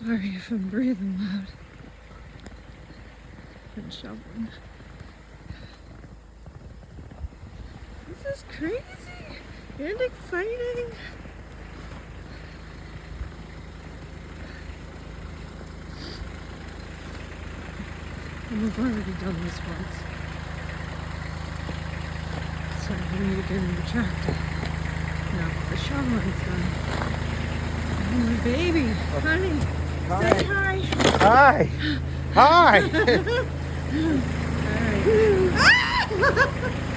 Sorry if I'm breathing loud. Been shoveling. This is crazy and exciting. And we've already done this once. It's time for me to get in the tractor. Now the shoveling's done. Oh, my baby, honey, Hi. say hi. Hi. Hi. All right.